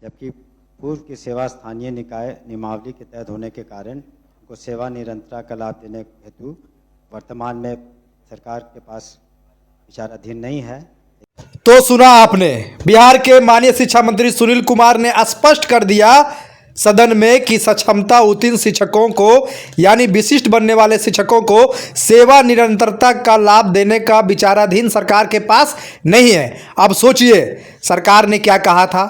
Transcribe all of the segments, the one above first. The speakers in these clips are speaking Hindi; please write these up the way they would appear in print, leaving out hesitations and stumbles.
जबकि पूर्व की सेवा स्थानीय निकाय नियमावली के तहत होने के कारण उनको सेवा निरंतरता का लाभ देने हेतु वर्तमान में सरकार के पास विचाराधीन नहीं है। तो सुना आपने, बिहार के माननीय शिक्षा मंत्री सुनील कुमार ने स्पष्ट कर दिया सदन में कि सक्षमता उत्तीर्ण शिक्षकों को यानी विशिष्ट बनने वाले शिक्षकों को सेवा निरंतरता का लाभ देने का विचाराधीन सरकार के पास नहीं है। अब सोचिए सरकार ने क्या कहा था,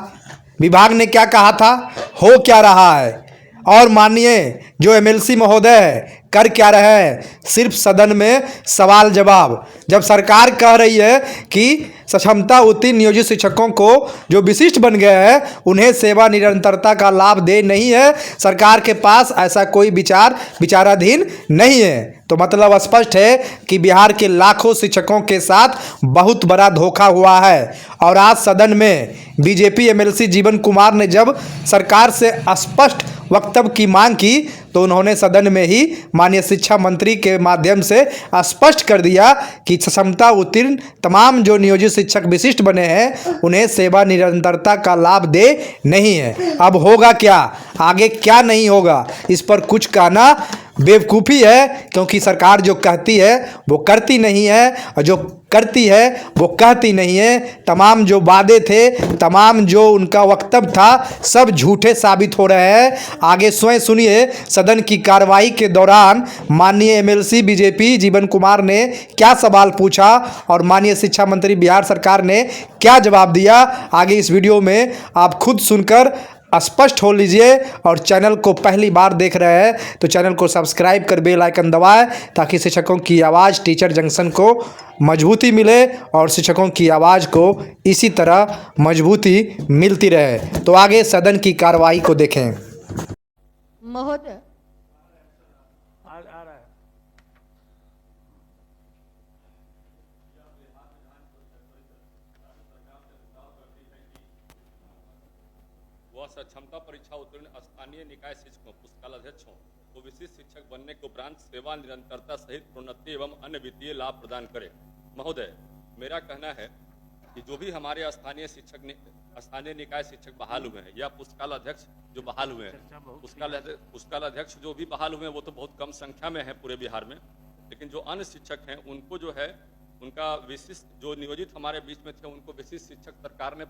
विभाग ने क्या कहा था, हो क्या रहा है, और माननीय जो एमएलसी महोदय है कर क्या रहे हैं। सिर्फ सदन में सवाल जवाब। जब सरकार कह रही है कि सक्षमता उत्तीर्ण नियोजित शिक्षकों को जो विशिष्ट बन गए हैं उन्हें सेवा निरंतरता का लाभ दे नहीं है, सरकार के पास ऐसा कोई विचाराधीन नहीं है, तो मतलब स्पष्ट है कि बिहार के लाखों शिक्षकों के साथ बहुत बड़ा धोखा हुआ है। और आज सदन में बीजेपी एमएलसी जीवन कुमार ने जब सरकार से स्पष्ट वक्तव्य की मांग की तो उन्होंने सदन में ही माननीय शिक्षा मंत्री के माध्यम से स्पष्ट कर दिया कि क्षमता उत्तीर्ण तमाम जो नियोजित शिक्षक विशिष्ट बने हैं उन्हें सेवा निरंतरता का लाभ दे नहीं है। अब होगा क्या, आगे क्या नहीं होगा, इस पर कुछ कहना बेवकूफ़ी है, क्योंकि सरकार जो कहती है वो करती नहीं है और जो करती है वो कहती नहीं है। तमाम जो वादे थे, तमाम जो उनका वक्तव्य था, सब झूठे साबित हो रहे हैं। आगे स्वयं सुनिए सदन की कार्रवाई के दौरान माननीय एमएलसी बीजेपी जीवन कुमार ने क्या सवाल पूछा और माननीय शिक्षा मंत्री बिहार सरकार ने क्या जवाब दिया। आगे इस वीडियो में आप खुद सुनकर स्पष्ट हो लीजिए। और चैनल को पहली बार देख रहे हैं तो चैनल को सब्सक्राइब कर बेल आइकन दबाएं ताकि शिक्षकों की आवाज़ टीचर जंक्शन को मजबूती मिले और शिक्षकों की आवाज़ को इसी तरह मजबूती मिलती रहे। तो आगे सदन की कार्रवाई को देखें। महोदय, आ रहा है। वह सक्षमता परीक्षा उत्तीर्ण स्थानीय निकाय शिक्षकों पुस्तकालयध्यक्षों को विशिष्ट शिक्षक बनने के उपरांत सेवा निरंतरता सहित प्रोन्नति एवं अन्य वित्तीय लाभ प्रदान करे। महोदय, मेरा कहना है कि जो भी हमारे स्थानीय निकाय शिक्षक बहाल हुए हैं या पुस्तकालयध्यक्ष जो बहाल हुए हैं, पुस्तकालयध्यक्ष जो भी बहाल हुए हैं वो तो बहुत कम संख्या में है पूरे बिहार में, लेकिन जो अन्य शिक्षक हैं उनको जो है उनका विशिष्ट जो नियोजित हमारे बीच में थे उनको विशिष्ट शिक्षक सरकार ने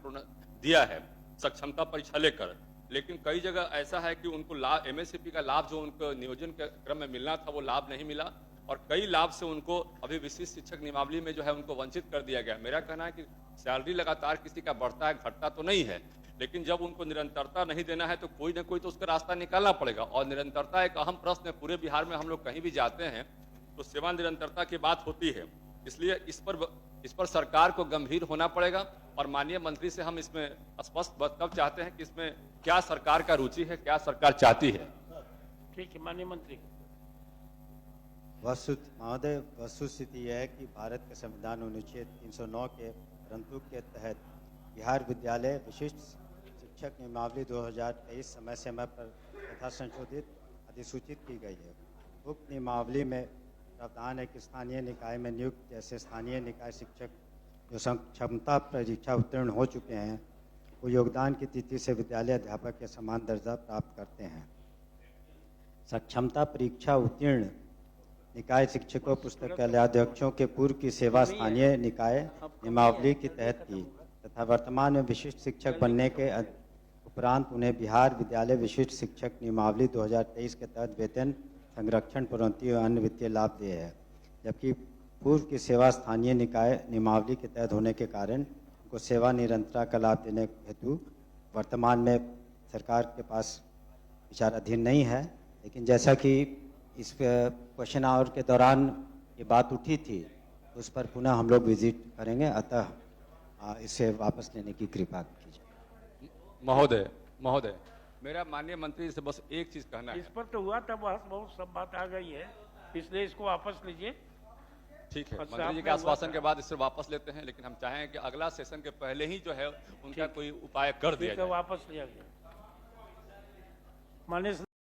दिया है सक्षमता परीक्षा लेकर। लेकिन कई जगह ऐसा है कि उनको लाभ एमएससीपी का लाभ जो उनको नियोजन के क्रम में मिलना था वो लाभ नहीं मिला और कई लाभ से उनको अभी विशिष्ट शिक्षक नियमावली में जो है उनको वंचित कर दिया गया। मेरा कहना है कि सैलरी लगातार किसी का बढ़ता है घटता तो नहीं है, लेकिन जब उनको निरंतरता नहीं देना है तो कोई ना कोई तो उसका रास्ता निकालना पड़ेगा। और निरंतरता एक अहम प्रश्न है पूरे बिहार में। हम लोग कहीं भी जाते हैं तो सेवा निरंतरता की बात होती है, इसलिए इस पर सरकार को गंभीर होना पड़ेगा। और माननीय मंत्री से हम इसमें स्पष्ट वक्तव्य चाहते हैं कि इसमें क्या सरकार का रुचि है, क्या सरकार चाहती है। ठीक है माननीय मंत्री। महोदय, वस्तुस्थिति यह है कि भारत के संविधान अनुच्छेद 309 के परंतु के तहत बिहार विद्यालय विशिष्ट शिक्षक नियमावली 2023 समय समय पर तथा संशोधित अधिसूचित की गई है। उक्त नियमावली में प्रावधान है कि स्थानीय निकाय में नियुक्त जैसे स्थानीय निकाय शिक्षक जो क्षमता परीक्षा उत्तीर्ण हो चुके हैं वो योगदान की तिथि से विद्यालय अध्यापक के समान दर्जा प्राप्त करते हैं। सक्षमता परीक्षा उत्तीर्ण निकाय शिक्षकों पुस्तकालयाध्यक्षों के पूर्व की सेवा स्थानीय निकाय नियमावली के तहत की तथा वर्तमान में विशिष्ट शिक्षक बनने के उपरांत उन्हें बिहार विद्यालय विशिष्ट शिक्षक नियमावली 2023 के तहत वेतन संरक्षण प्रोन्नति और अन्य वित्तीय लाभ दिए हैं। जबकि पूर्व की सेवा स्थानीय निकाय नियमावली के तहत होने के कारण उनको सेवा निरंतरता का लाभ देने हेतु वर्तमान में सरकार के पास विचाराधीन नहीं है। लेकिन जैसा कि इस क्वेश्चन आवर के दौरान ये बात उठी थी उस पर पुनः हम लोग विजिट करेंगे, अतः इसे वापस लेने की कृपा कीजिए। महोदय, मेरा माननीय मंत्री से बस एक चीज कहना है। इस पर तो हुआ था बहस, बहुत सब बात आ गई है, इसलिए इसको वापस लीजिए। ठीक है, मंत्री जी के आश्वासन के बाद इसे वापस लेते हैं, लेकिन हम चाहें कि अगला सेशन के पहले ही जो है उनका कोई उपाय कर दिया जाए। वापस लिया गया माननीय